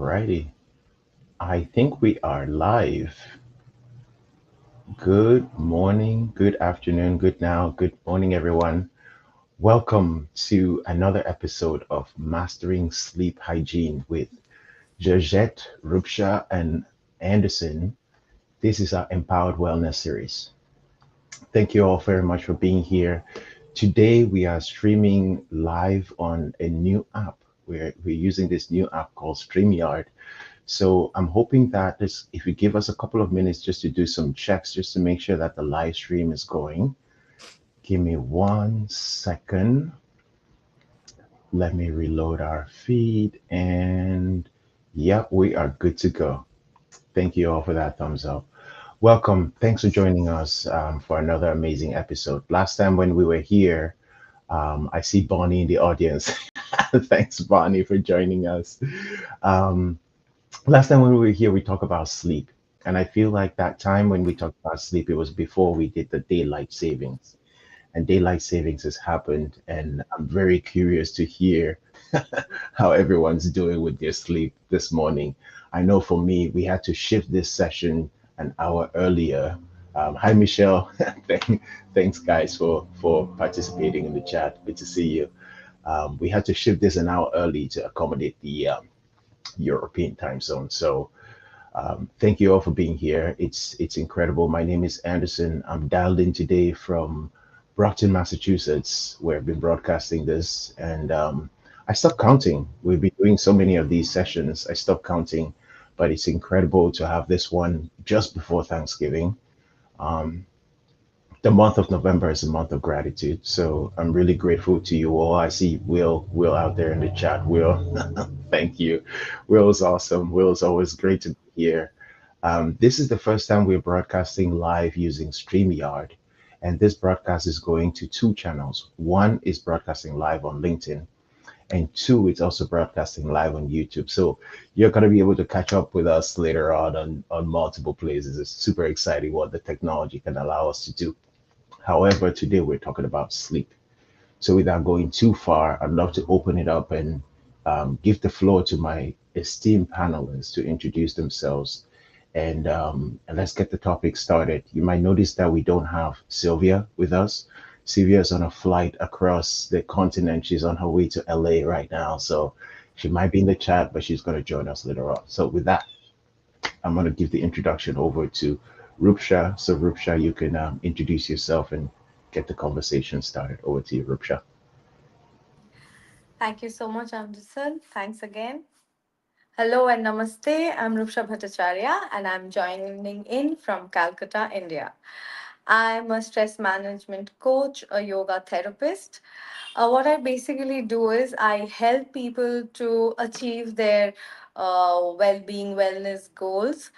Alrighty. I think we are live. Good morning, good afternoon, good now, good morning, everyone. Welcome to another episode of Mastering Sleep Hygiene with Georgette, Rupsha, and Anderson. This is our Empowered Wellness series. Thank you all very much for being here. Today, we are streaming live on a new app. We're using this new app called StreamYard. So I'm hoping that this, if you give us a couple of minutes just to do some checks, just to make sure that the live stream is going. Give me 1 second. Let me reload our feed and yep, we are good to go. Thank you all for that thumbs up. Welcome. Thanks for joining us for another amazing episode. Last time when we were here, I see Bonnie in the audience. Thanks, Bonnie, for joining us. Um, Last time when we were here, we talked about sleep. And I feel like that time when we talked about sleep, it was before we did the daylight savings. And daylight savings has happened. And I'm very curious to hear how everyone's doing with their sleep this morning. I know for me, we had to shift this session an hour earlier. Hi, Michelle. Thanks, guys, for participating in the chat. Good to see you. We had to shift this an hour early to accommodate the European time zone. So thank you all for being here. It's incredible. My name is Anderson. I'm dialed in today from Brockton, Massachusetts, where I've been broadcasting this, and I stopped counting. We've been doing so many of these sessions. I stopped counting, but it's incredible to have this one just before Thanksgiving. Um, the month of November is a month of gratitude, so I'm really grateful to you all. I see Will out there in the chat. Will, thank you. Will is awesome. Will is always great to be here. This is the first time we're broadcasting live using StreamYard, and this broadcast is going to two channels. One is broadcasting live on LinkedIn, and two, it's also broadcasting live on YouTube. So you're going to be able to catch up with us later on multiple places. It's super exciting what the technology can allow us to do. However, today we're talking about sleep. So without going too far, I'd love to open it up and give the floor to my esteemed panelists to introduce themselves. And let's get the topic started. You might notice that we don't have Sylvia with us. Sylvia is on a flight across the continent. She's on her way to LA right now. So she might be in the chat, but she's going to join us later on. So with that, I'm going to give the introduction over to Rupsha. So Rupsha, you can introduce yourself and get the conversation started. Over to you, Rupsha. Thank you so much, Anderson. Thanks again. Hello and namaste. I'm Rupsha Bhattacharya and I'm joining in from Calcutta, India. I'm a stress management coach, a yoga therapist. What I basically do is I help people to achieve their well-being, wellness goals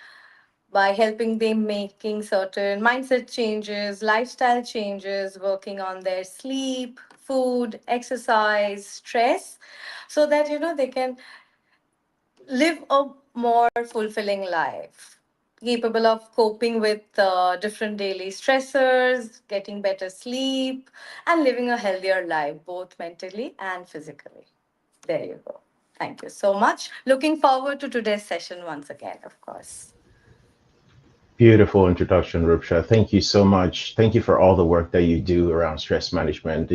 by helping them making certain mindset changes, lifestyle changes, working on their sleep, food, exercise, stress, so that they can live a more fulfilling life, capable of coping with different daily stressors, getting better sleep, and living a healthier life, both mentally and physically. There you go. Thank you so much. Looking forward to today's session once again, of course. Beautiful introduction, Rupsha. Thank you so much. Thank you for all the work that you do around stress management.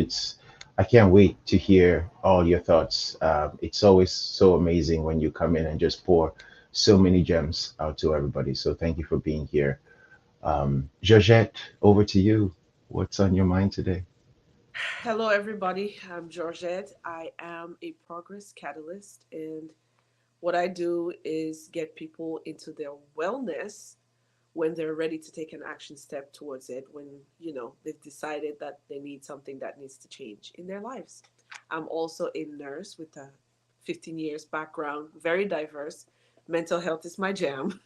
I can't wait to hear all your thoughts. It's always so amazing when you come in and just pour so many gems out to everybody. So thank you for being here. Georgette, over to you. What's on your mind today? Hello, everybody. I'm Georgette. I am a progress catalyst, and what I do is get people into their wellness when they're ready to take an action step towards it, when they've decided that they need something that needs to change in their lives. I'm also a nurse with a 15 years background, very diverse. Mental health is my jam.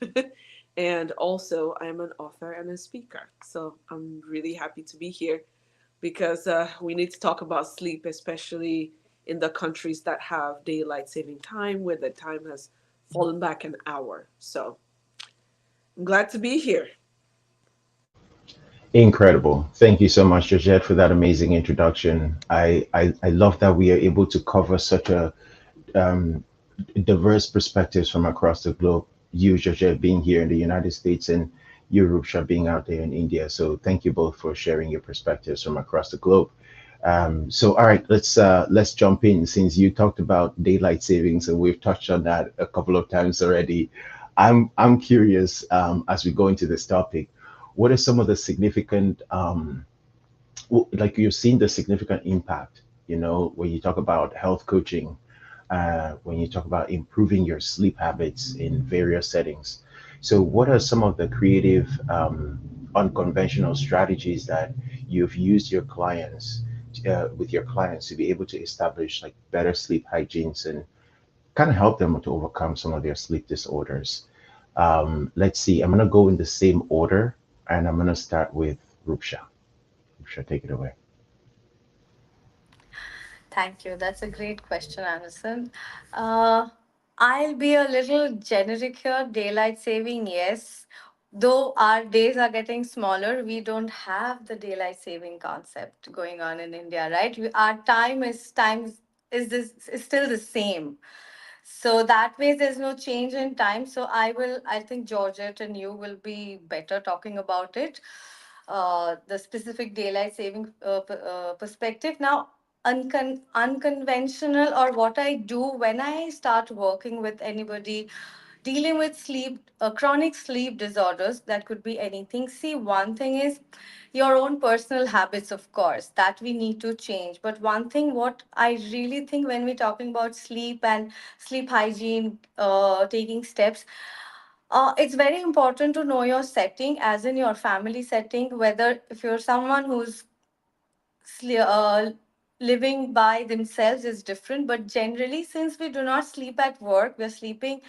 And also, I'm an author and a speaker. So I'm really happy to be here because we need to talk about sleep, especially in the countries that have daylight saving time, where the time has fallen back an hour. So I'm glad to be here. Incredible. Thank you so much, Georgette, for that amazing introduction. I love that we are able to cover such a um, diverse perspectives from across the globe. You, Georgette, being here in the United States, and you, Rupsha, being out there in India. So thank you both for sharing your perspectives from across the globe. So all right, let's jump in since you talked about daylight savings and we've touched on that a couple of times already. I'm curious as we go into this topic, what are some of the significant like you've seen the significant impact, when you talk about health coaching, when you talk about improving your sleep habits in various settings. So, what are some of the creative, unconventional strategies that you've used with your clients to be able to establish like better sleep hygienes and kind of help them to overcome some of their sleep disorders? Let's see. I'm gonna go in the same order, and I'm gonna start with Rupsha. Rupsha, take it away. Thank you. That's a great question, Anderson. Uh, I'll be a little generic here. Daylight saving, yes. Though our days are getting smaller, we don't have the daylight saving concept going on in India, right? Our time is still the same. So that way, there's no change in time. So I think Georgette and you will be better talking about it, the specific daylight saving perspective. Now, unconventional, or what I do when I start working with anybody dealing with chronic sleep disorders, that could be anything. See, one thing is your own personal habits, of course, that we need to change. But one thing, what I really think when we're talking about sleep and sleep hygiene, taking steps, it's very important to know your setting, as in your family setting, whether if you're someone who's sle- uh, living by themselves is different. But generally, since we do not sleep at work, we're sleeping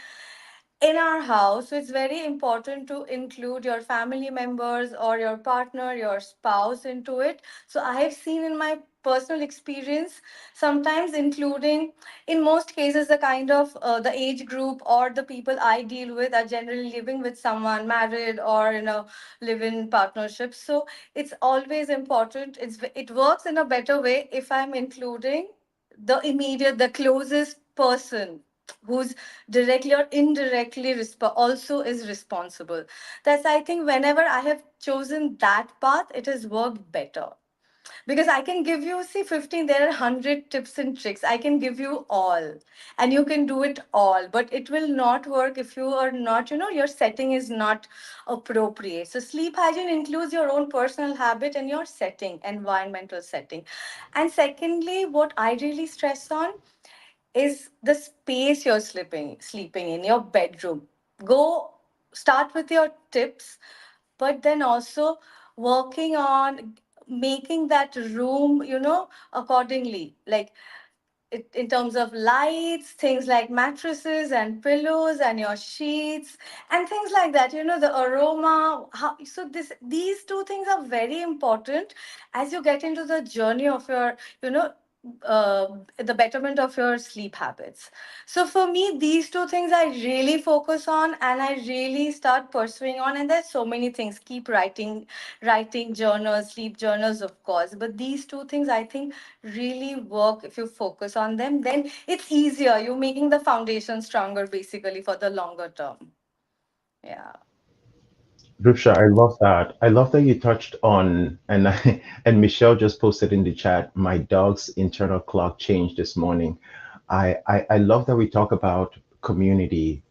in our house. So it's very important to include your family members or your partner, your spouse into it. So I have seen in my personal experience, sometimes including, in most cases, the kind of the age group or the people I deal with are generally living with someone married or in a live-in partnership. So it's always important. It works in a better way if I'm including the closest person who's directly or indirectly also is responsible. That's, I think, whenever I have chosen that path, it has worked better. Because I can give you, see, 15, there are 100 tips and tricks. I can give you all, and you can do it all, but it will not work if you are not, your setting is not appropriate. So, sleep hygiene includes your own personal habit and your setting, environmental setting. And secondly, what I really stress on is the space you're sleeping in your bedroom. Go start with your tips, but then also working on making that room, accordingly. Like in terms of lights, things like mattresses and pillows and your sheets and things like that. The aroma. So these two things are very important as you get into the journey of your, the betterment of your sleep habits. So for me, these two things I really focus on and I really start pursuing on. And there's so many things. Keep writing journals, sleep journals, of course. But these two things I think really work if you focus on them. Then it's easier. You're making the foundation stronger basically for the longer term. Yeah. Rupsha, I love that. I love that you touched on, and and Michelle just posted in the chat, my dog's internal clock changed this morning. I love that we talk about community.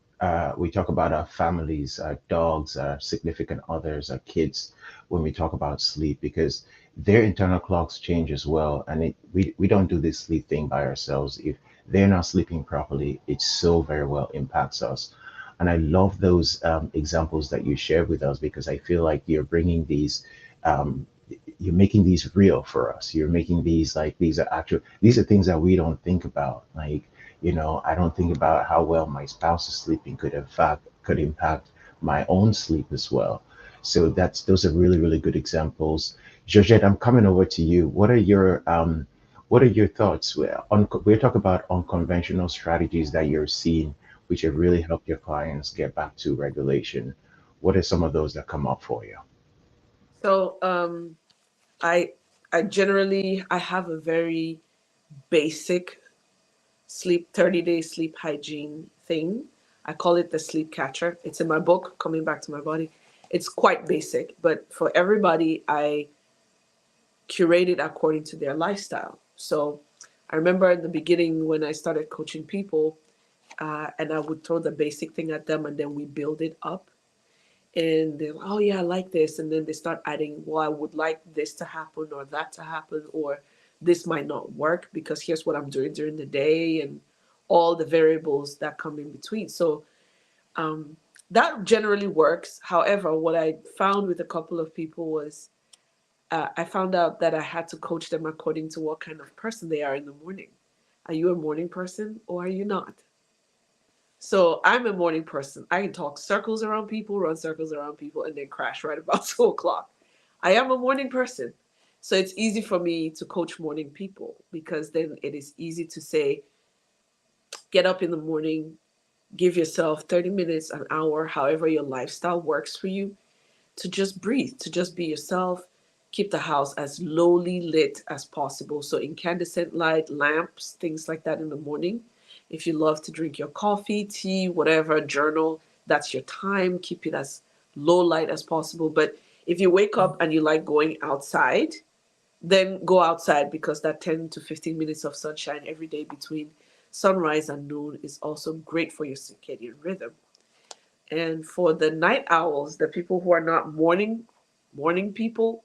We talk about our families, our dogs, our significant others, our kids, when we talk about sleep, because their internal clocks change as well. And we don't do this sleep thing by ourselves. If they're not sleeping properly, it so very well impacts us. And I love those examples that you shared with us because I feel like you're bringing these, um, you're making these real for us. You're making these like these are actual, these are things that we don't think about. Like, I don't think about how well my spouse is sleeping could in fact could impact my own sleep as well. So those are really, really good examples. Georgette, I'm coming over to you. What are your thoughts? We're talking about unconventional strategies that you're seeing which have really helped your clients get back to regulation. What are some of those that come up for you? So I I generally I have a very basic sleep 30-day sleep hygiene thing. I call it the sleep catcher. It's in my book, Coming Back to My Body. It's quite basic, but for everybody, I curate it according to their lifestyle. So I remember in the beginning when I started coaching people, and I would throw the basic thing at them, and then we build it up. And they're like, oh yeah, I like this. And then they start adding, well, I would like this to happen or that to happen, or this might not work because here's what I'm doing during the day, and all the variables that come in between. So um, that generally works. However, what I found with a couple of people was I found out that I had to coach them according to what kind of person they are in the morning. Are you a morning person or are you not? So I'm a morning person. I can talk circles around people, run circles around people, and then crash right about 2 o'clock. I am a morning person. So it's easy for me to coach morning people because then it is easy to say, get up in the morning, give yourself 30 minutes, an hour, however your lifestyle works for you, to just breathe, to just be yourself. Keep the house as lowly lit as possible. So, incandescent light, lamps, things like that in the morning. If you love to drink your coffee, tea, whatever, journal, that's your time. Keep it as low light as possible. But if you wake up and you like going outside, then go outside because that 10 to 15 minutes of sunshine every day between sunrise and noon is also great for your circadian rhythm. And for the night owls, the people who are not morning people,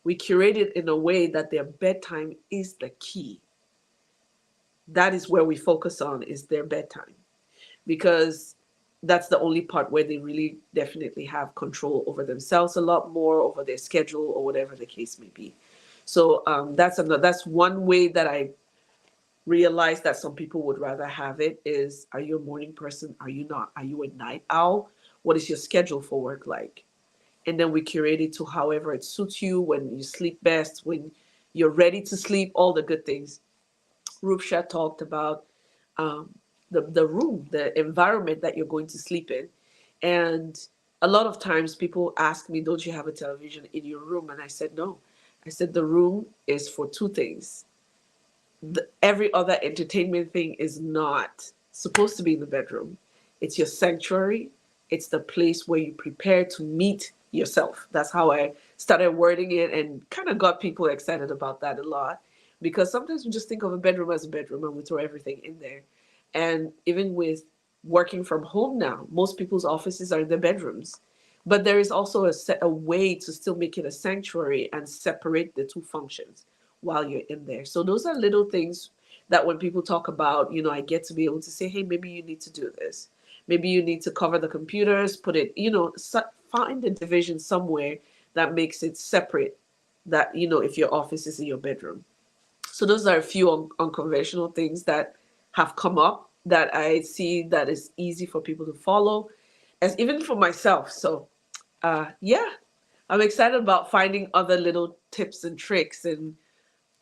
we curate it in a way that their bedtime is the key. That is where we focus on is their bedtime because that's the only part where they really definitely have control over themselves a lot more, over their schedule or whatever the case may be. So that's one way that I realize that some people would rather have it is, are you a morning person? Are you not? Are you a night owl? What is your schedule for work like? And then we curate it to however it suits you, when you sleep best, when you're ready to sleep, all the good things. Rupsha talked about um, the room, the environment that you're going to sleep in. And a lot of times people ask me, don't you have a television in your room? And I said, no. I said, the room is for two things. Every other entertainment thing is not supposed to be in the bedroom. It's your sanctuary. It's the place where you prepare to meet yourself. That's how I started wording it and kind of got people excited about that a lot because sometimes we just think of a bedroom as a bedroom and we throw everything in there. And even with working from home now, most people's offices are in their bedrooms. But there is also a way to still make it a sanctuary and separate the two functions while you're in there. So those are little things that when people talk about, I get to be able to say, hey, maybe you need to do this. Maybe you need to cover the computers, put it, find a division somewhere that makes it separate, that, if your office is in your bedroom. So those are a few unconventional things that have come up that I see that is easy for people to follow, as even for myself. So, yeah, I'm excited about finding other little tips and tricks and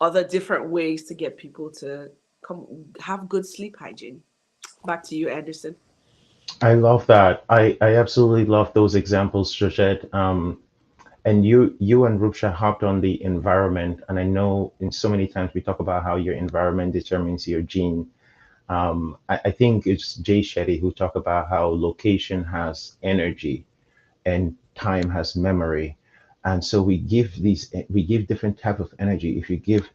other different ways to get people to come have good sleep hygiene. Back to you, Anderson. I love that. I absolutely love those examples, Georgette. And you and Rupsha hopped on the environment, and I know in so many times we talk about how your environment determines your gene. I think it's Jay Shetty who talk about how location has energy and time has memory, and so we give different type of energy. If you give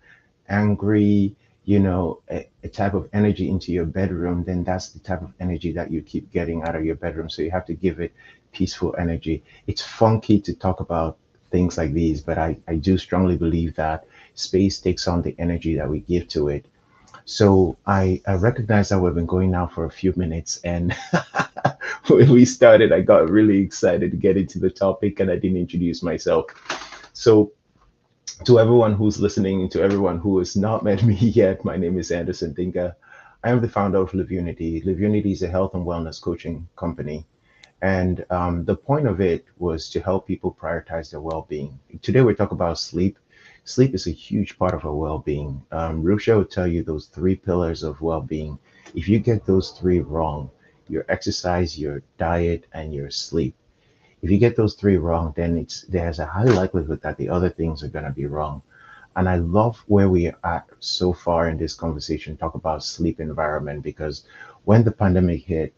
angry, a type of energy into your bedroom, then that's the type of energy that you keep getting out of your bedroom. So you have to give it peaceful energy. It's funky to talk about things like these, but I do strongly believe that space takes on the energy that we give to it. So I recognize that we've been going now for a few minutes, and when we started, I got really excited to get into the topic, and I didn't introduce myself. So to everyone who's listening, to everyone who has not met me yet, my name is Anderson Dinka. I am the founder of Live Unity. Live Unity is a health and wellness coaching company. And the point of it was to help people prioritize their well being. Today, we talk about sleep. Sleep is a huge part of our well being. Rusha will tell you those three pillars of well being. If you get those three wrong, your exercise, your diet, and your sleep, if you get those three wrong, then there's a high likelihood that the other things are going to be wrong. And I love where we are at so far in this conversation, talk about sleep environment, because when the pandemic hit,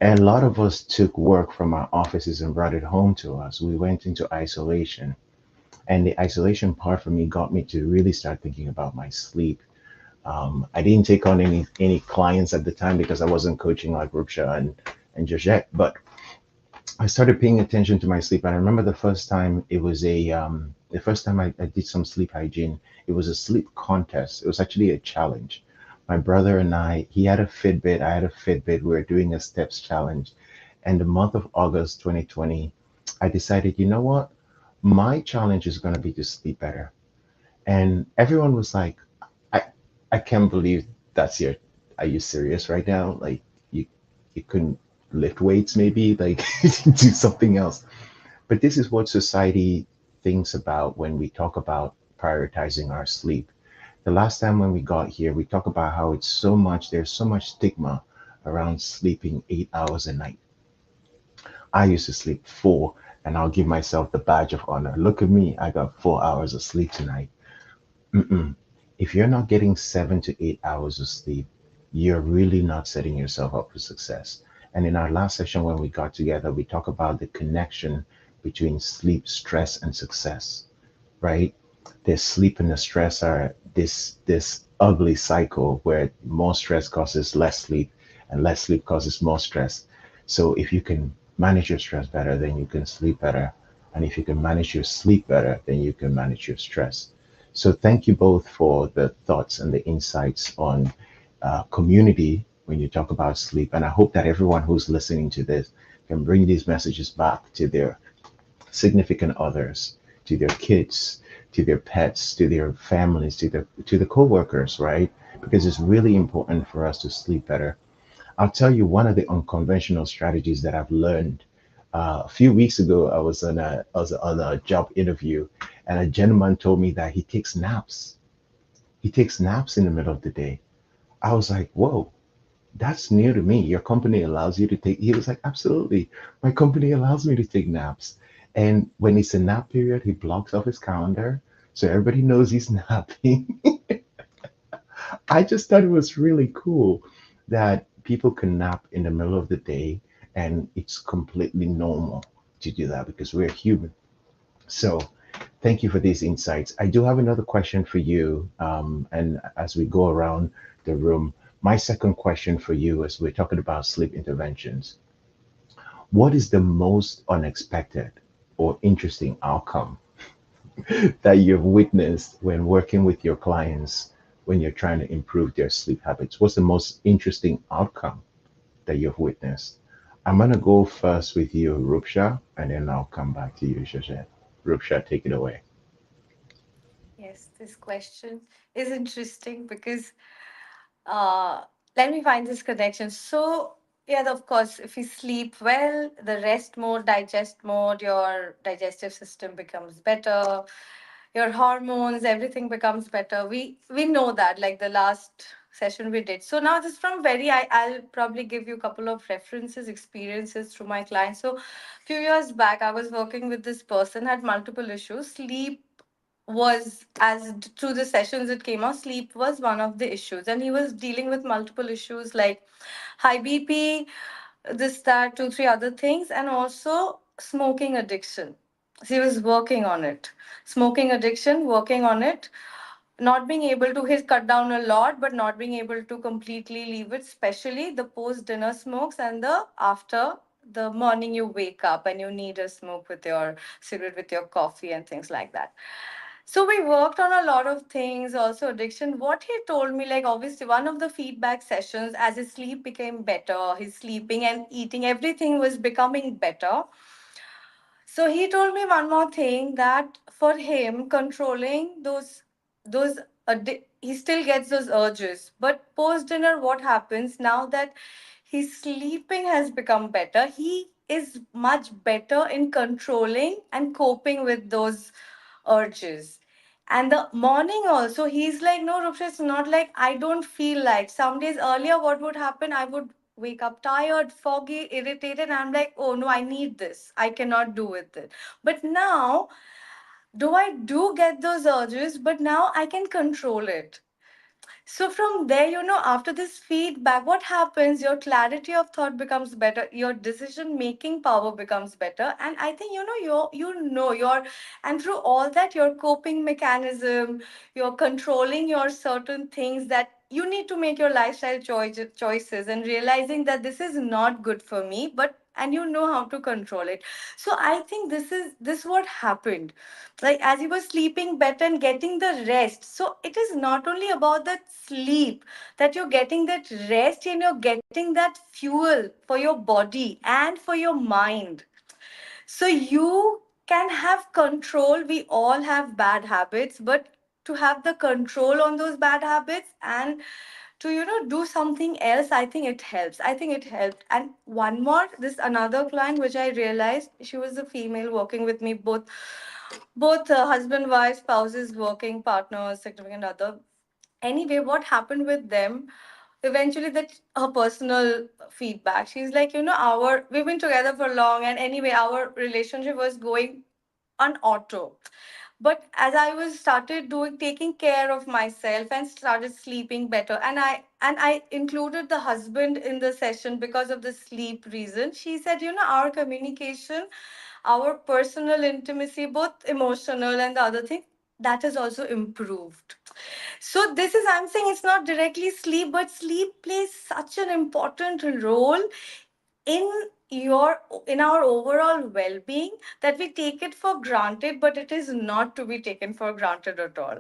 a lot of us took work from our offices and brought it home to us. We went into isolation. And the isolation part for me got me to really start thinking about my sleep. I didn't take on any clients at the time because I wasn't coaching like Rupsha and Georgette, but I started paying attention to my sleep. And I remember the first time it was the first time I did some sleep hygiene. It was a sleep contest. It was actually a challenge. My brother and I, he had a Fitbit, I had a Fitbit. We were doing a steps challenge. And the month of August 2020, I decided, you know what? My challenge is going to be to sleep better. And everyone was like, I I can't believe that's your, are you serious right now? Like you you couldn't lift weights maybe, like do something else. But this is what society thinks about when we talk about prioritizing our sleep. The last time when we got here, we talk about how there's so much stigma around sleeping 8 hours a night. I used to sleep four, and I'll give myself the badge of honor. Look at me, I got 4 hours of sleep tonight. Mm-mm. If you're not getting 7 to 8 hours of sleep, you're really not setting yourself up for success. And in our last session, when we got together, we talk about the connection between sleep, stress, and success, right? The sleep and the stress are this ugly cycle where more stress causes less sleep and less sleep causes more stress. So if you can manage your stress better, then you can sleep better. And if you can manage your sleep better, then you can manage your stress. So thank you both for the thoughts and the insights on community when you talk about sleep. And I hope that everyone who's listening to this can bring these messages back to their significant others, to their kids, to their pets, to their families, to the coworkers, right? Because it's really important for us to sleep better. I'll tell you one of the unconventional strategies that I've learned. A few weeks ago, I was on a job interview, and a gentleman told me that he takes naps. He takes naps in the middle of the day. I was like, whoa, that's new to me. Your company allows you to take. He was like, absolutely. My company allows me to take naps. And when it's a nap period, he blocks off his calendar so everybody knows he's napping. I just thought it was really cool that people can nap in the middle of the day and it's completely normal to do that because we're human. So, thank you for these insights. I do have another question for you. And as we go around the room, my second question for you, as we're talking about sleep interventions, what is the most unexpected or interesting outcome that you've witnessed when working with your clients when you're trying to improve their sleep habits? What's the most interesting outcome that you've witnessed? I'm going to go first with you, Rupsha, and then I'll come back to you, Shashat. Rupsha, take it away. Yes, this question is interesting because uh, let me find this connection. So, yeah, of course, if you sleep well, the rest mode, digest mode, your digestive system becomes better, your hormones, everything becomes better. We know that, like the last session we did. So now this from very, I'll probably give you a couple of references, experiences through my clients. So few years back, I was working with this person, had multiple issues. Sleep was, through the sessions it came out, sleep was one of the issues, and he was dealing with multiple issues like high bp, this, that, two, three other things, and also smoking addiction. So he was working on it, smoking addiction, working on it, not being able to, he's cut down a lot but not being able to completely leave it, especially the post dinner smokes and the after the morning you wake up and you need a smoke with your cigarette, with your coffee and things like that. So we worked on a lot of things, also addiction. What he told me, like obviously one of the feedback sessions, as his sleep became better, his sleeping and eating, everything was becoming better. So he told me one more thing, that for him controlling those he still gets those urges, but post dinner what happens now that his sleeping has become better, he is much better in controlling and coping with those urges. And the morning also, he's like, no, Ruksha, it's not like I don't feel like. Some days earlier, what would happen? I would wake up tired, foggy, irritated, and I'm like, oh no, I need this. I cannot do with it. But now Do I do get those urges, but now I can control it. So from there, after this feedback, what happens? Your clarity of thought becomes better. Your decision making power becomes better, and I think your and through all that, your coping mechanism, you're controlling your certain things that you need to make your lifestyle choices, and realizing that this is not good for me, but and you know how to control it. So I think this what happened, like as you were sleeping better and getting the rest. So it is not only about that sleep, that you're getting that rest and you're getting that fuel for your body and for your mind. So you can have control. We all have bad habits, but to have the control on those bad habits and to do something else, I think it helps. I think it helped. And one more, this another client which I realized, she was a female working with me, both husband wife, spouses, working partners, significant other. Anyway, what happened with them eventually, that her personal feedback, she's like, our we've been together for long, and anyway our relationship was going on auto. But as I was started doing taking care of myself and started sleeping better, and I included the husband in the session because of the sleep reason, she said, our communication, our personal intimacy, both emotional and the other thing, that has also improved. So this is, I'm saying, it's not directly sleep, but sleep plays such an important role in your in our overall well-being, that we take it for granted, but it is not to be taken for granted at all.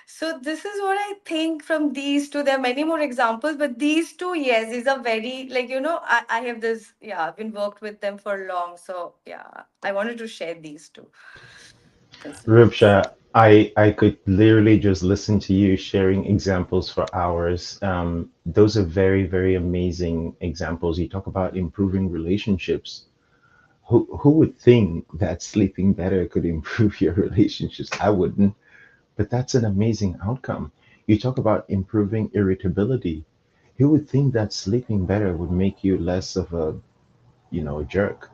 So this is what I think from these two. There are many more examples, but these two, yes, these are very, like, I have this, yeah, I've been worked with them for long. So yeah, I wanted to share these two incidents. Rubsha, I could literally just listen to you sharing examples for hours. Those are very, very amazing examples. You talk about improving relationships. Who would think that sleeping better could improve your relationships? I wouldn't, but that's an amazing outcome. You talk about improving irritability. Who would think that sleeping better would make you less of a, jerk?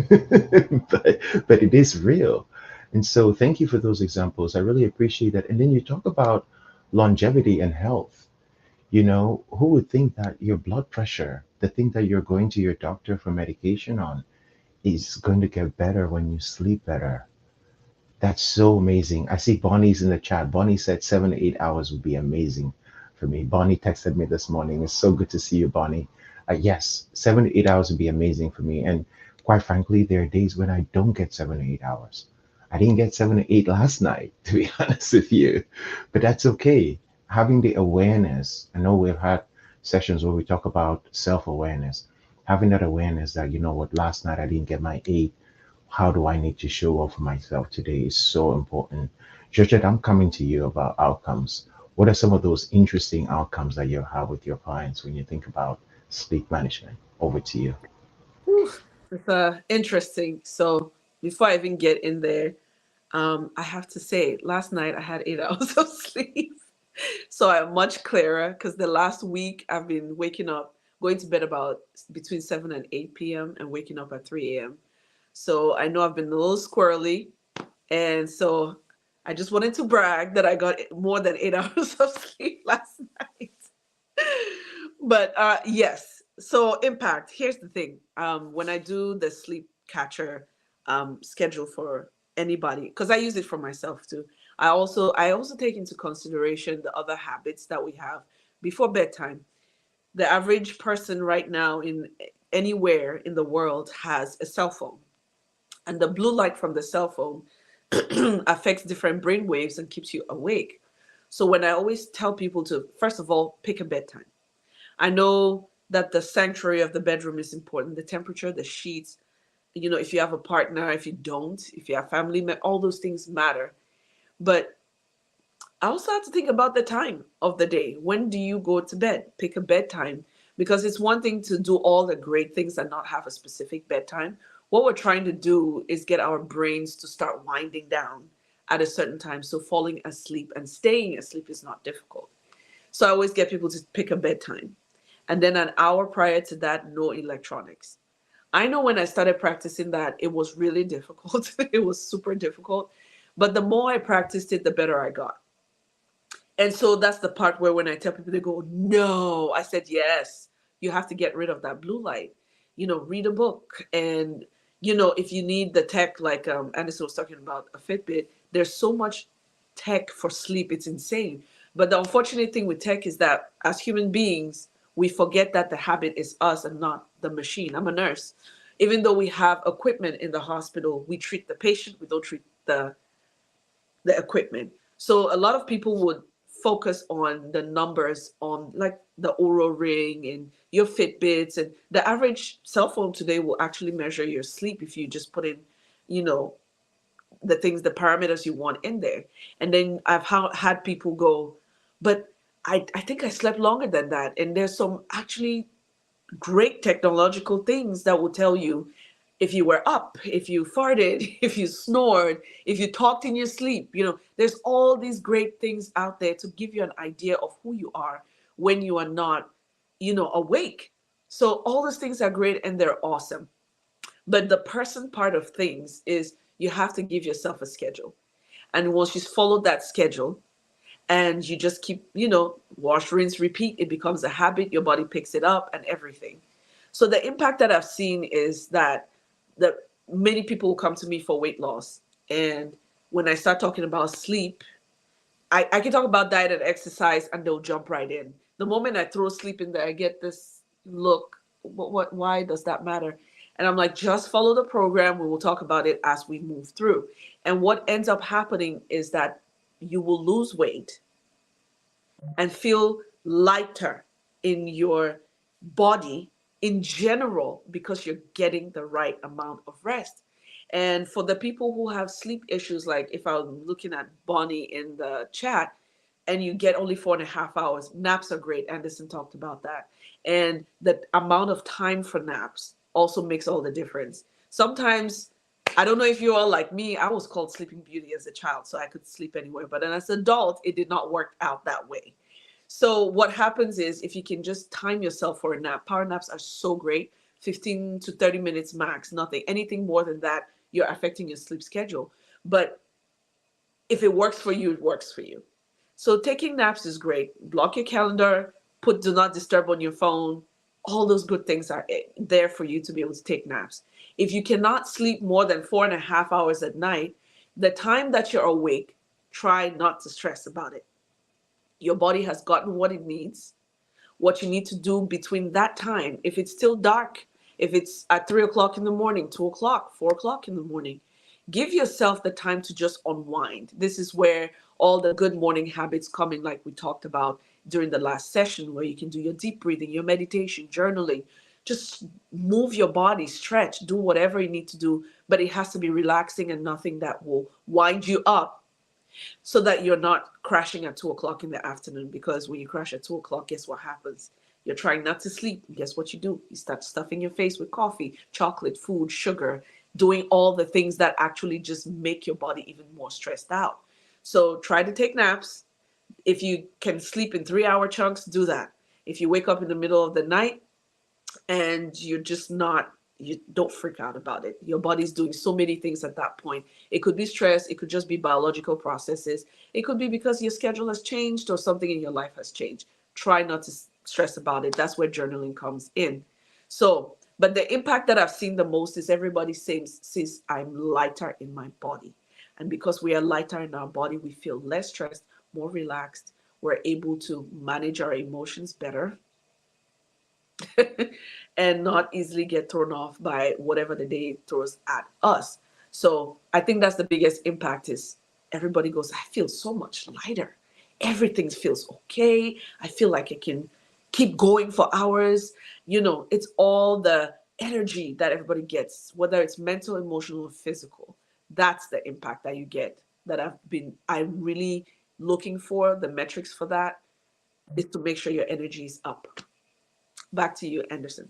But it is real. And so thank you for those examples. I really appreciate that. And then you talk about longevity and health. Who would think that your blood pressure, the thing that you're going to your doctor for medication on, is going to get better when you sleep better? That's so amazing. I see Bonnie's in the chat. Bonnie said 7 to 8 hours would be amazing for me. Bonnie texted me this morning. It's so good to see you, Bonnie. Yes, 7 to 8 hours would be amazing for me. And quite frankly, there are days when I don't get 7 to 8 hours. I didn't get 7 to 8 last night, to be honest with you. But that's okay. Having the awareness, I know we've had sessions where we talk about self awareness. Having that awareness that, you know what, last night I didn't get my 8, how do I need to show up for myself today is so important. Georgette, I'm coming to you about outcomes. What are some of those interesting outcomes that you have with your clients when you think about sleep management? Over to you. Whew, it's interesting. So before I even get in there, I have to say, last night I had 8 hours of sleep. So I'm much clearer because the last week I've been waking up, going to bed about between 7 and 8 p.m. and waking up at 3 a.m. So I know I've been a little squirrely. And so I just wanted to brag that I got more than 8 hours of sleep last night. But yes, so impact. Here's the thing. When I do the sleep catcher schedule for anybody, because I use it for myself too. I also take into consideration the other habits that we have before bedtime. The average person right now in anywhere in the world has a cell phone, and the blue light from the cell phone affects different brain waves and keeps you awake. So when I always tell people to, first of all, pick a bedtime. I know that the sanctuary of the bedroom is important, the temperature, the sheets, if you have a partner, if you don't, if you have family, all those things matter. But I also have to think about the time of the day. When do you go to bed? Pick a bedtime, because it's one thing to do all the great things and not have a specific bedtime. What we're trying to do is get our brains to start winding down at a certain time. So falling asleep and staying asleep is not difficult. So I always get people to pick a bedtime. And then an hour prior to that, no electronics. I know when I started practicing that, it was really difficult. It was super difficult. But the more I practiced it, the better I got. And so that's the part where when I tell people, they go, no. I said, yes, you have to get rid of that blue light. Read a book. And, if you need the tech, like Anderson was talking about a Fitbit, there's so much tech for sleep. It's insane. But the unfortunate thing with tech is that as human beings, we forget that the habit is us and not the machine. I'm a nurse. Even though we have equipment in the hospital, we treat the patient, we don't treat the equipment. So a lot of people would focus on the numbers on like the Oura Ring and your Fitbits, and the average cell phone today will actually measure your sleep if you just put in, you know, the things, the parameters you want in there. And then I've had people go, but I think I slept longer than that. And there's some actually great technological things that will tell you if you were up, if you farted, if you snored, if you talked in your sleep. There's all these great things out there to give you an idea of who you are when you are not, awake. So all those things are great and they're awesome. But the person part of things is you have to give yourself a schedule. And once you follow that schedule, and you just keep, wash, rinse, repeat, it becomes a habit, your body picks it up and everything. So the impact that I've seen is that many people will come to me for weight loss. And when I start talking about sleep, I can talk about diet and exercise and they'll jump right in. The moment I throw sleep in there, I get this look, why does that matter? And I'm like, just follow the program. We will talk about it as we move through. And what ends up happening is that you will lose weight and feel lighter in your body in general because you're getting the right amount of rest. And for the people who have sleep issues, like if I'm looking at Bonnie in the chat, and you get only 4.5 hours, naps are great. Anderson talked about that. And the amount of time for naps also makes all the difference. Sometimes, I don't know if you're all like me, I was called Sleeping Beauty as a child, so I could sleep anywhere. But then as an adult, it did not work out that way. So what happens is if you can just time yourself for a nap, power naps are so great, 15 to 30 minutes max, nothing. Anything more than that, you're affecting your sleep schedule. But if it works for you, it works for you. So taking naps is great. Block your calendar, put do not disturb on your phone. All those good things are there for you to be able to take naps. If you cannot sleep more than 4.5 hours at night, the time that you're awake, try not to stress about it. Your body has gotten what it needs. What you need to do between that time, if it's still dark, if it's at 3 o'clock in the morning, 2 o'clock, 4 o'clock in the morning, give yourself the time to just unwind. This is where all the good morning habits come in, like we talked about during the last session, where you can do your deep breathing, your meditation, journaling. Just move your body, stretch, do whatever you need to do, but it has to be relaxing and nothing that will wind you up so that you're not crashing at 2 o'clock in the afternoon. Because when you crash at 2 o'clock, guess what happens? You're trying not to sleep. Guess what you do? You start stuffing your face with coffee, chocolate, food, sugar, doing all the things that actually just make your body even more stressed out. So try to take naps. If you can sleep in 3 hour chunks, do that. If you wake up in the middle of the night and you're just not, you don't freak out about it. Your body's doing so many things at that point. It could be stress, it could just be biological processes, it could be because your schedule has changed or something in your life has changed. Try not to stress about it. That's where journaling comes in. So, but the impact that I've seen the most is everybody says I'm lighter in my body. And because we are lighter in our body, we feel less stressed, more relaxed. We're able to manage our emotions better and not easily get thrown off by whatever the day throws at us. So I think that's the biggest impact is everybody goes, I feel so much lighter. Everything feels okay. I feel like I can keep going for hours. It's all the energy that everybody gets, whether it's mental, emotional, or physical. That's the impact that you get that I'm really looking for. The metrics for that is to make sure your energy is up. Back to you, Anderson.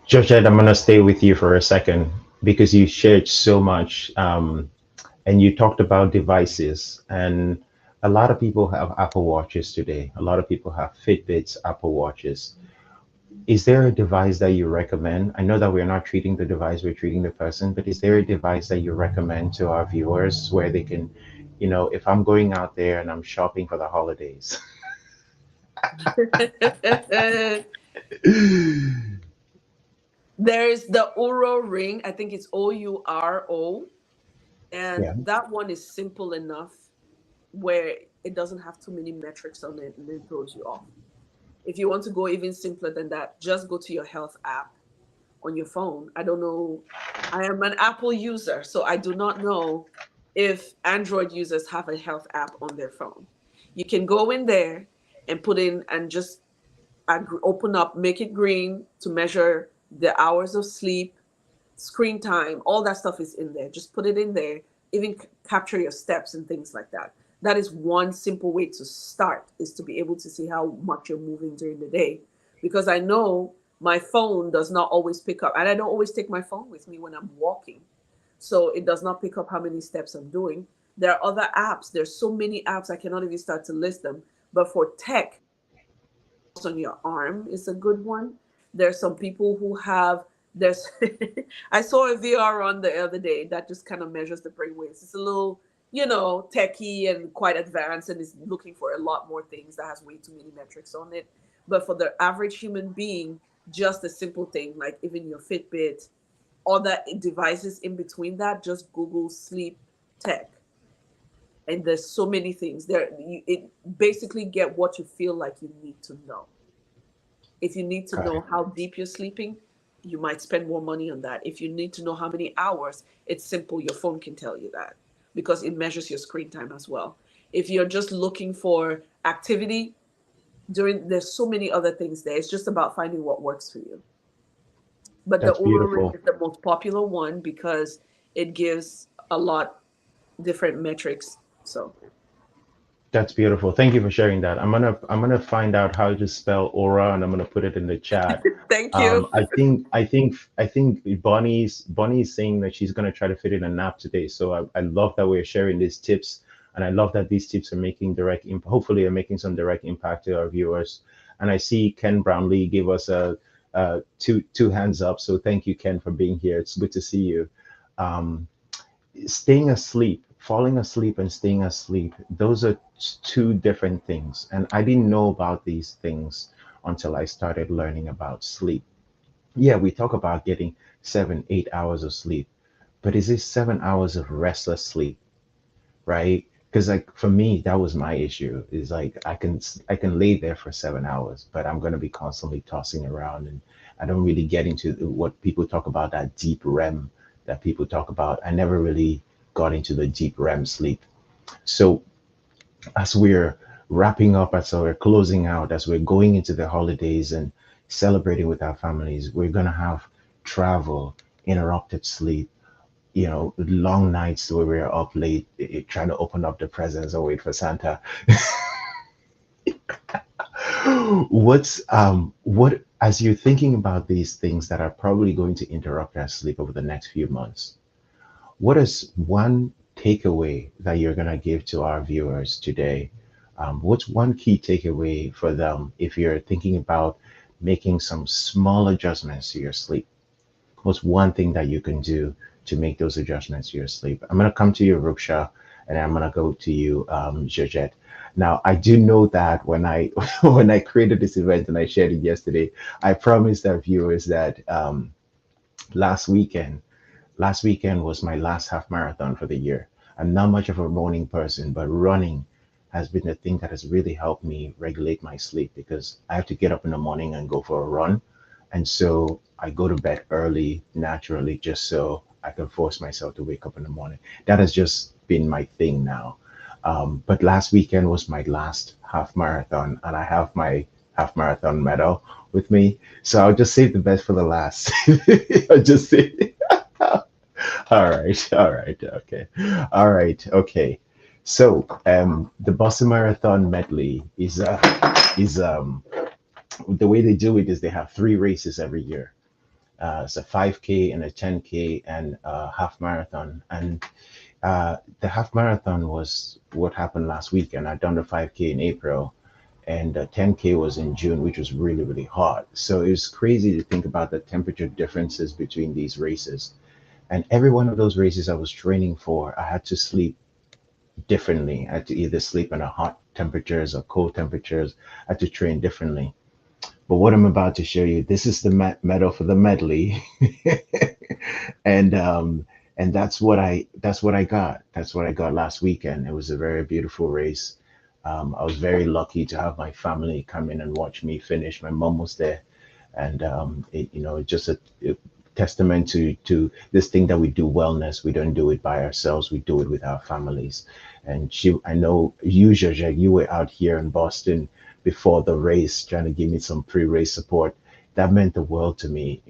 Georgette, I'm going to stay with you for a second because you shared so much, and you talked about devices. And a lot of people have Apple Watches today. A lot of people have Fitbits, Apple Watches. Is there a device that you recommend? I know that we're not treating the device, we're treating the person, but is there a device that you recommend to our viewers where they can, if I'm going out there and I'm shopping for the holidays? There's the Uro ring. I think it's OURO. And Yeah, that one is simple enough where it doesn't have too many metrics on it and then throws you off. If you want to go even simpler than that, just go to your health app on your phone. I don't know. I am an Apple user, so I do not know if Android users have a health app on their phone. You can go in there and put in and just open up, make it green to measure the hours of sleep, screen time, all that stuff is in there. Just put it in there, even capture your steps and things like that. That is one simple way to start, is to be able to see how much you're moving during the day. Because I know my phone does not always pick up, and I don't always take my phone with me when I'm walking. So it does not pick up how many steps I'm doing. There are other apps. There's so many apps I cannot even start to list them. But for tech, on your arm is a good one. There's some people who have there's I saw a VR on the other day that just kind of measures the brain waves. It's a little, techy and quite advanced and is looking for a lot more things that has way too many metrics on it. But for the average human being, just a simple thing like even your Fitbit, other devices in between that, just Google sleep tech. And there's so many things there. It basically get what you feel like you need to know. If you need to got know it. how deep you're sleeping, you might spend more money on that. If you need to know how many hours, it's simple. Your phone can tell you that because it measures your screen time as well. If you're just looking for activity there's so many other things there. It's just about finding what works for you. But the That's Oura Ring beautiful. is the most popular one because it gives a lot different metrics. So That's beautiful. Thank you for sharing that. I'm gonna find out how to spell aura and I'm gonna put it in the chat. thank you. I think Bonnie's saying that she's gonna try to fit in a nap today. So I love that we're sharing these tips, and I love that these tips are making hopefully are making some direct impact to our viewers. And I see Ken Brownlee give us two hands up. So thank you, Ken, for being here. It's good to see you. Um, Staying asleep, falling asleep and staying asleep, those are two different things. And I didn't know about these things until I started learning about sleep. Yeah, we talk about getting 7, 8 hours of sleep, but is it 7 hours of restless sleep, right? Because like for me, that was my issue. Is like I can lay there for 7 hours, but I'm gonna be constantly tossing around, and I don't really get into what people talk about, that deep REM that people talk about. I never really got into the deep REM sleep. So as we're wrapping up, as we're closing out, as we're going into the holidays and celebrating with our families, we're gonna have travel, interrupted sleep, long nights where we're up late trying to open up the presents or wait for Santa. What as you're thinking about these things that are probably going to interrupt our sleep over the next few months, what is one takeaway that you're gonna give to our viewers today? What's one key takeaway for them if you're thinking about making some small adjustments to your sleep? What's one thing that you can do to make those adjustments to your sleep? I'm going to come to you, Ruksha, and I'm going to go to you, Georgette. Now, I do know that when I when I created this event and I shared it yesterday, I promised our viewers that last weekend, last weekend was my last half marathon for the year. I'm not much of a morning person, but running has been the thing that has really helped me regulate my sleep because I have to get up in the morning and go for a run. And so I go to bed early naturally just so I can force myself to wake up in the morning. That has just been my thing now. But last weekend was my last half marathon, and I have my half marathon medal with me. So I'll just save the best for the last. I'll just say, all right, okay, all right, okay. So the Boston Marathon medley is the way they do it is they have three races every year. It's a 5K and a 10K and a half marathon. And the half marathon was what happened last week, and I'd done the 5K in April. and 10K was in June, which was really, really hot. So it was crazy to think about the temperature differences between these races. And every one of those races I was training for, I had to sleep differently. I had to either sleep in a hot temperatures or cold temperatures. I had to train differently. But what I'm about to show you, this is the medal for the medley, and that's what I got. That's what I got last weekend. It was a very beautiful race. I was very lucky to have my family come in and watch me finish. My mom was there, and just a testament to this thing that we do wellness. We don't do it by ourselves. We do it with our families. And I know you, Georgette, you were out here in Boston before the race, trying to give me some pre-race support. That meant the world to me.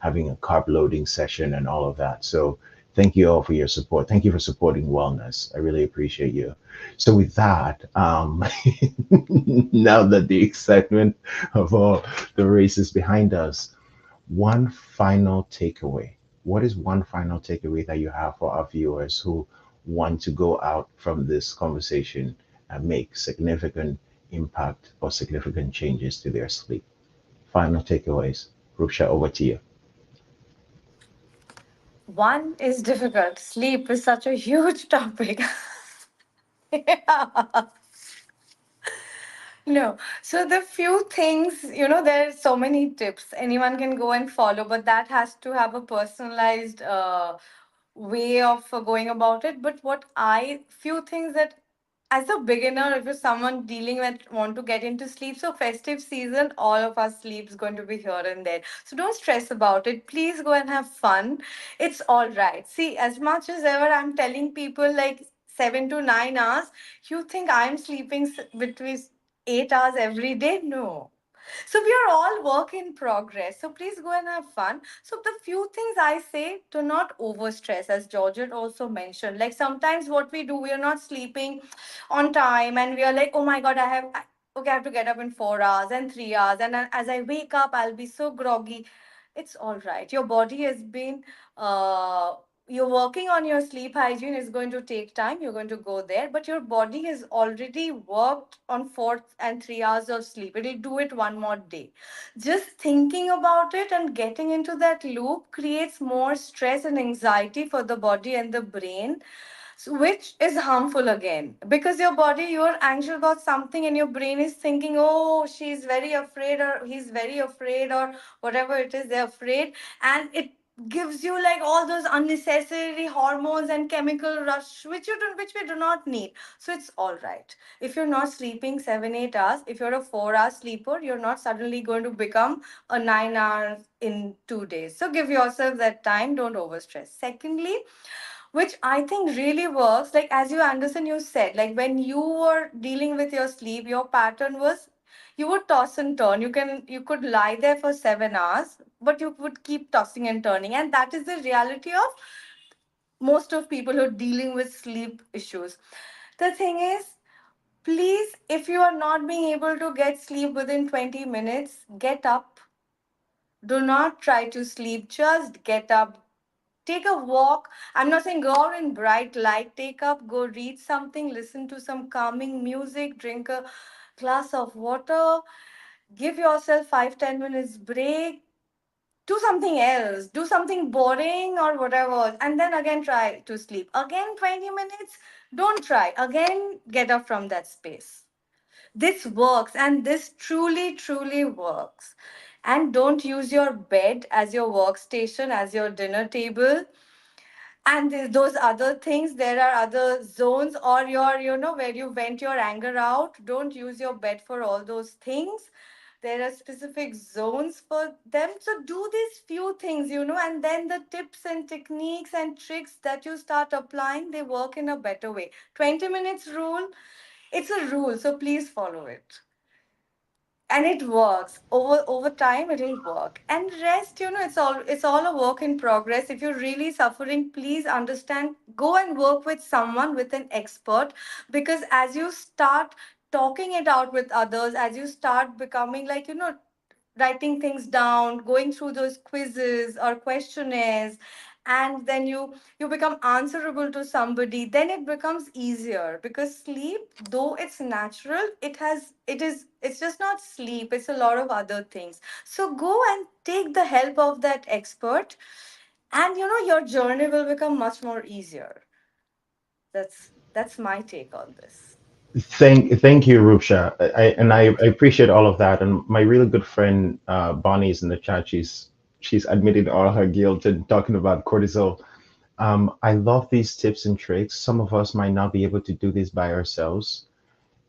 Having a carb loading session and all of that. So thank you all for your support. Thank you for supporting wellness. I really appreciate you. So with that, now that the excitement of all the races behind us, one final takeaway. What is one final takeaway that you have for our viewers who want to go out from this conversation and make significant impact or significant changes to their sleep? Final takeaways. Ruksha, over to you. One is difficult. Sleep is such a huge topic. Yeah. No. So the few things, there are so many tips anyone can go and follow, but that has to have a personalized way of going about it. But few things that as a beginner, if you're someone dealing with want to get into sleep, so festive season, all of our sleep's going to be here and there. So don't stress about it. Please go and have fun. It's all right. See, as much as ever I'm telling people like 7 to 9 hours, you think I'm sleeping between 8 hours every day? No. So we are all work in progress. So please go and have fun. So the few things I say, do not overstress, as Georgette also mentioned. Like sometimes what we do, we are not sleeping on time, and we are like, oh my god, okay, I have to get up in 4 hours and 3 hours, and then as I wake up, I'll be so groggy. It's all right. Your body has been uh you're working on your sleep hygiene is going to take time. You're going to go there, but your body has already worked on 4 and 3 hours of sleep. It'll do it one more day. Just thinking about it and getting into that loop creates more stress and anxiety for the body and the brain, which is harmful again, because your body, you're anxious about something and your brain is thinking, oh, she's very afraid or he's very afraid or whatever it is, they're afraid. And it gives you like all those unnecessary hormones and chemical rush which we do not need. So it's all right if you're not sleeping 7 8 hours. If you're a 4 hour sleeper, you're not suddenly going to become a 9 hour in 2 days. So give yourself that time. Don't overstress. Secondly, which I think really works, like as you Anderson, you said, like when you were dealing with your sleep, your pattern was you would toss and turn. You could lie there for 7 hours, but you would keep tossing and turning. And that is the reality of most of people who are dealing with sleep issues. The thing is, please, if you are not being able to get sleep within 20 minutes, get up. Do not try to sleep. Just get up. Take a walk. I'm not saying go out in bright light. Take up, go read something, listen to some calming music, drink a glass of water, give yourself 5 10 minutes break, do something else, do something boring or whatever, and then again try to sleep. Again, 20 minutes, don't try. Again, get up from that space. This works, and this truly, truly works. And don't use your bed as your workstation, as your dinner table, and those other things. There are other zones, or where you vent your anger out. Don't use your bed for all those things. There are specific zones for them. So do these few things, and then the tips and techniques and tricks that you start applying, they work in a better way. 20 minutes rule, it's a rule, so please follow it. And it works. Over time it'll work. And rest, it's all a work in progress. If you're really suffering, please understand, go and work with someone, with an expert. Because as you start talking it out with others, as you start becoming like, writing things down, going through those quizzes or questionnaires, and then you become answerable to somebody, then it becomes easier, because sleep, though it's natural, it's just not sleep, it's a lot of other things. So go and take the help of that expert, and your journey will become much more easier. That's my take on this. Thank you, Rupsha. I appreciate all of that. And my really good friend Bonnie is in the chat. She's admitted all her guilt and talking about cortisol. I love these tips and tricks. Some of us might not be able to do this by ourselves.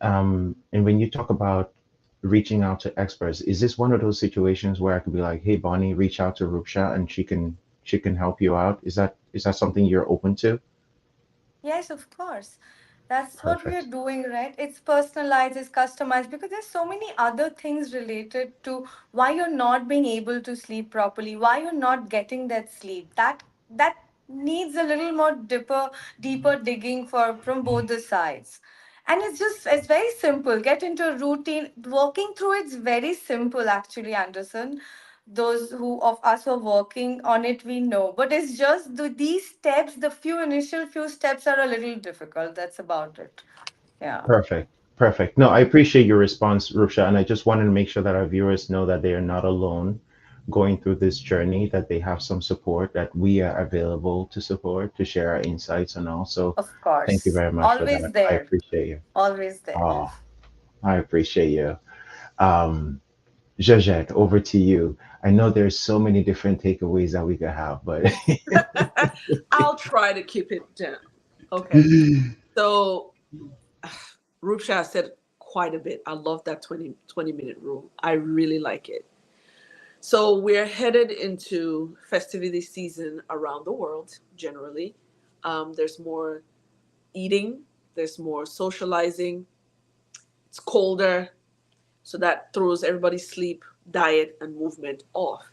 And when you talk about reaching out to experts, is this one of those situations where I could be like, "Hey, Bonnie, reach out to Rupsha and she can help you out"? Is that something you're open to? Yes, of course. That's what we are Perfect. doing, right? It's personalized, it's customized, because there's so many other things related to why you're not being able to sleep properly, why you're not getting that sleep. That needs a little more deeper digging from both the sides. And it's very simple. Get into a routine. Working through it's very simple actually, Anderson. Those who of us who are working on it, we know, but it's just these steps, the initial few steps are a little difficult. That's about it. Yeah. Perfect. Perfect. No, I appreciate your response, Rupsha, and I just wanted to make sure that our viewers know that they are not alone going through this journey, that they have some support, that we are available to support, to share our insights and all. So Of thank you course, very much for always that. I there. appreciate you. Always there. Oh, I appreciate you. Um, Georgette, over to you. I know there's so many different takeaways that we could have, but I'll try to keep it down. Okay. So Rupsha said quite a bit. I love that 20 minute rule. I really like it. So we're headed into festivity season around the world generally. There's more eating, there's more socializing, it's colder, so that throws everybody's sleep, diet, and movement off.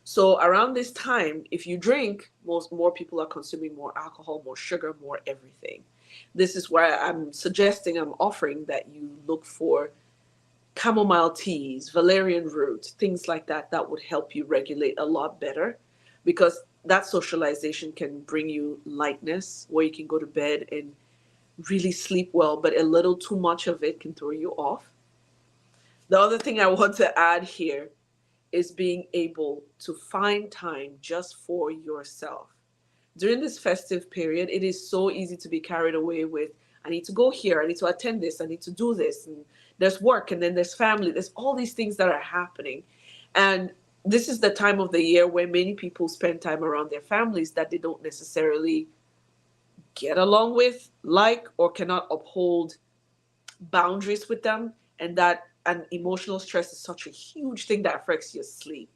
So around this time, if you drink, most more people are consuming more alcohol, more sugar, more everything. This is why I'm offering that you look for chamomile teas, valerian root, things like that that would help you regulate a lot better, because that socialization can bring you lightness where you can go to bed and really sleep well, but a little too much of it can throw you off. The other thing I want to add here is being able to find time just for yourself. During this festive period, it is so easy to be carried away with, I need to go here, I need to attend this, I need to do this, and there's work, and then there's family, there's all these things that are happening. And this is the time of the year where many people spend time around their families that they don't necessarily get along with, like, or cannot uphold boundaries with them. And emotional stress is such a huge thing that affects your sleep.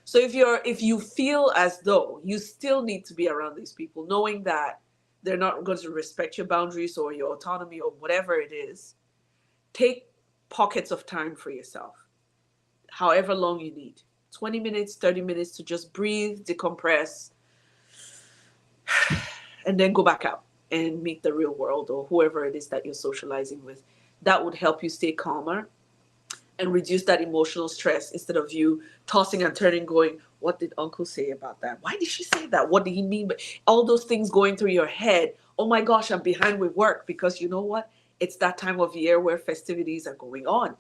So if you feel as though you still need to be around these people, knowing that they're not going to respect your boundaries or your autonomy or whatever it is, take pockets of time for yourself, however long you need. 20 minutes, 30 minutes to just breathe, decompress, and then go back out and meet the real world or whoever it is that you're socializing with. That would help you stay calmer and reduce that emotional stress, instead of you tossing and turning, going, what did uncle say about that? Why did she say that? What did he mean? But all those things going through your head. Oh my gosh, I'm behind with work, because you know what? It's that time of year where festivities are going on.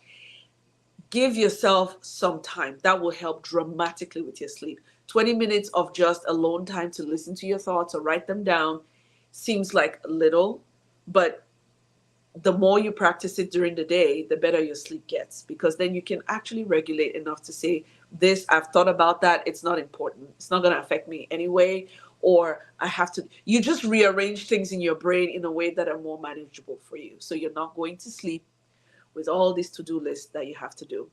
Give yourself some time. That will help dramatically with your sleep. 20 minutes of just alone time to listen to your thoughts or write them down seems like little, but the more you practice it during the day, the better your sleep gets, because then you can actually regulate enough to say, this, I've thought about that. It's not important. It's not going to affect me anyway. Or I have to, you just rearrange things in your brain in a way that are more manageable for you. So you're not going to sleep with all these to do lists that you have to do,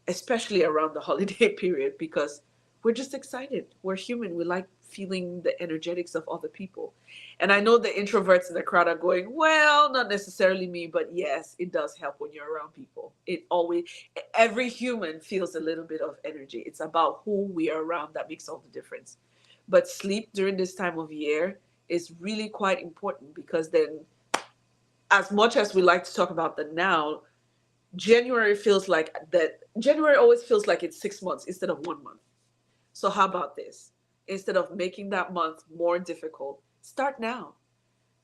especially around the holiday period, because we're just excited. We're human. We like feeling the energetics of other people. And I know the introverts in the crowd are going, well, not necessarily me, but yes, it does help when you're around people. It always, every human feels a little bit of energy. It's about who we are around that makes all the difference. But sleep during this time of year is really quite important, because then, as much as we like to talk about the now, January always feels like it's 6 months instead of 1 month. So how about this? instead of making that month more difficult, start now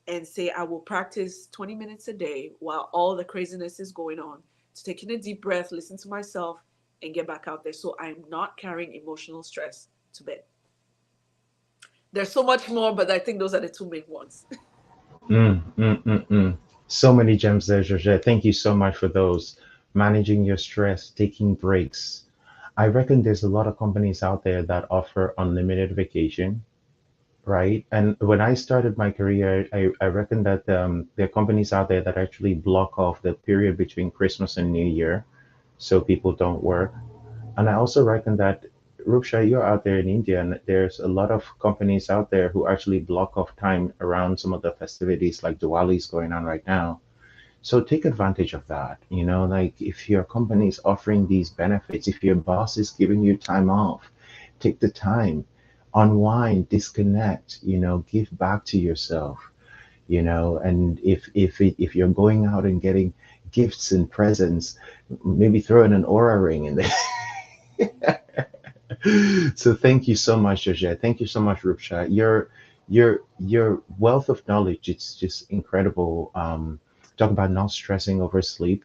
and say, I will practice 20 minutes a day while all the craziness is going on, to take in a deep breath, listen to myself, and get back out there so I'm not carrying emotional stress to bed. There's so much more, but I think those are the two main ones. So many gems there, Georgette. Thank you so much for those. Managing your stress, taking breaks. I reckon there's a lot of companies out there that offer unlimited vacation, right? And when I started my career, I reckon that there are companies out there that actually block off the period between Christmas and New Year so people don't work. And I also reckon that, Ruksha, you're out there in India, and there's a lot of companies out there who actually block off time around some of the festivities like Diwali's going on right now. So take advantage of that. Like if your company is offering these benefits, if your boss is giving you time off, take the time, unwind, disconnect, give back to yourself, and if you're going out and getting gifts and presents, maybe throw in an aura ring in there. So thank you so much, Georgette. Thank you so much, Rupsha. Your wealth of knowledge, it's just incredible. Talk about not stressing over sleep,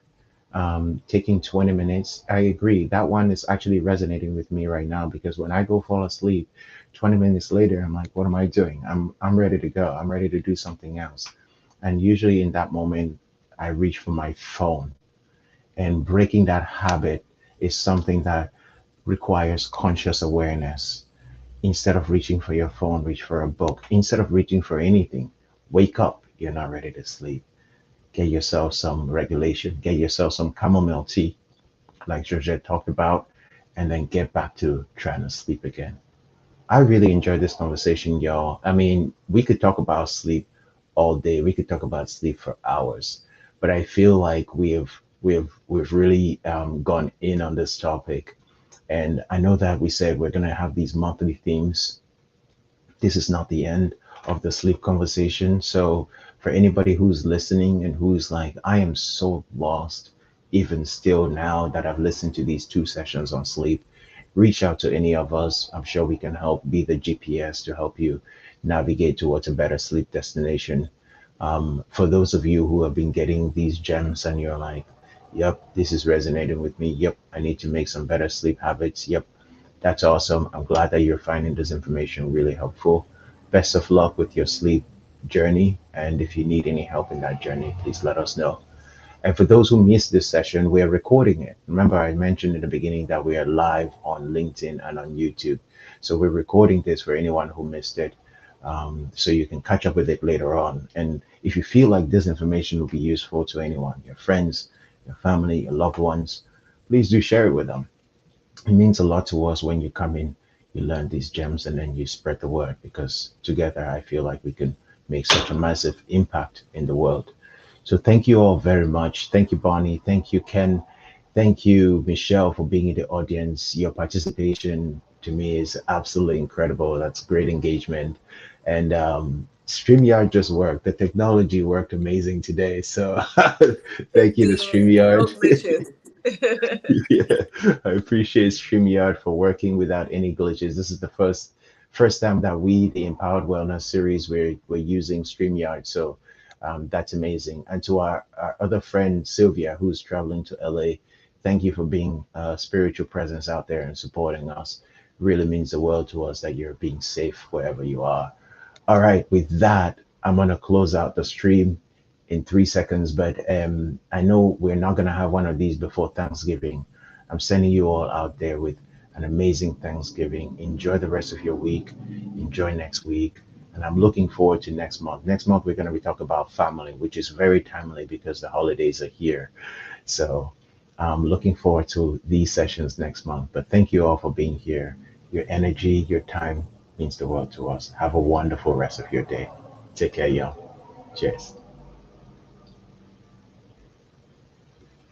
taking 20 minutes. I agree. That one is actually resonating with me right now because when I go fall asleep, 20 minutes later, I'm like, what am I doing? I'm ready to go. I'm ready to do something else. And usually in that moment, I reach for my phone. And breaking that habit is something that requires conscious awareness. Instead of reaching for your phone, reach for a book. Instead of reaching for anything, wake up. You're not ready to sleep. Get yourself some regulation, get yourself some chamomile tea, like Georgette talked about, and then get back to trying to sleep again. I really enjoyed this conversation, y'all. I mean, we could talk about sleep all day. We could talk about sleep for hours, but I feel like we've really gone in on this topic. And I know that we said we're gonna have these monthly themes. This is not the end of the sleep conversation. So for anybody who's listening and who's like, I am so lost, even still now that I've listened to these two sessions on sleep, reach out to any of us. I'm sure we can help be the GPS to help you navigate towards a better sleep destination. For those of you who have been getting these gems and you're like, yep, this is resonating with me. Yep, I need to make some better sleep habits. Yep, that's awesome. I'm glad that you're finding this information really helpful. Best of luck with your sleep journey. And if you need any help in that journey, please let us know. And for those who missed this session, we are recording it. Remember, I mentioned in the beginning that we are live on LinkedIn and on YouTube. So we're recording this for anyone who missed it. So you can catch up with it later on. And if you feel like this information will be useful to anyone, your friends, your family, your loved ones, please do share it with them. It means a lot to us when you come in, you learn these gems, and then you spread the word because together I feel like we can make such a massive impact in the world. So thank you all very much. Thank you, Bonnie. Thank you, Ken. Thank you, Michelle, for being in the audience. Your participation to me is absolutely incredible. That's great engagement. And StreamYard just worked. The technology worked amazing today. So It thank you to did. No StreamYard. glitches. Yeah, I appreciate StreamYard for working without any glitches. This is the first time that we, the Empowered Wellness series, we're using StreamYard. So that's amazing. And to our other friend Sylvia, who's traveling to LA, thank you for being a spiritual presence out there and supporting us. Really means the world to us that you're being safe wherever you are. All right, with that, I'm gonna close out the stream in 3 seconds, but I know we're not gonna have one of these before Thanksgiving. I'm sending you all out there with an amazing Thanksgiving. Enjoy the rest of your week. Enjoy next week. And I'm looking forward to next month. Next month, we're going to be talking about family, which is very timely because the holidays are here. So I'm looking forward to these sessions next month. But thank you all for being here. Your energy, your time means the world to us. Have a wonderful rest of your day. Take care, y'all. Cheers.